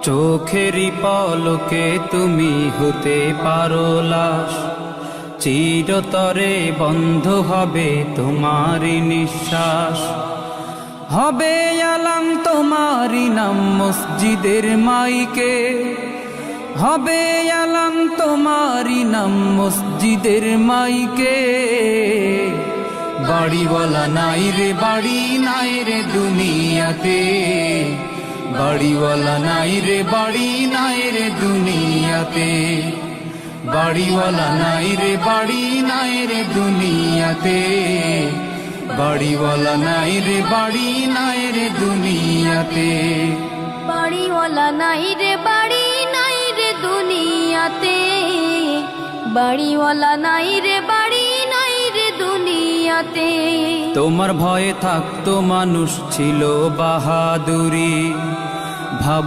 চোখেরই পলকে তুমি হতে পারো লাশ, চিরতরে বন্ধ হবে তোমারই নিঃশ্বাস। হবে আলাম তোমারই নাম মসজিদের মাইকে, হবে আলাম তোমারই নাম মসজিদের মাইকে। বাড়িওয়ালা নাই রে বাড়ি নাই রে দুনিয়াতে, বাড়িওয়ালা নাই রে বাড়ি নাই রে দুনিয়াতে, বাড়িওয়ালা নাই রে বাড়ি নাই রে দুনিয়াতে, বাড়িওয়ালা নাই রে বাড়ি নাই রে দুনিয়াতে। বাড়িওয়ালা নাই রে বাড়ি নাই রে দুনিয়াতে, বাড়িওয়ালা নাই রে বাড়ি নাই রে দুনিয়াতে। তোমার ভয়ে থাকতো মানুষ ছিল বাহাদুরি,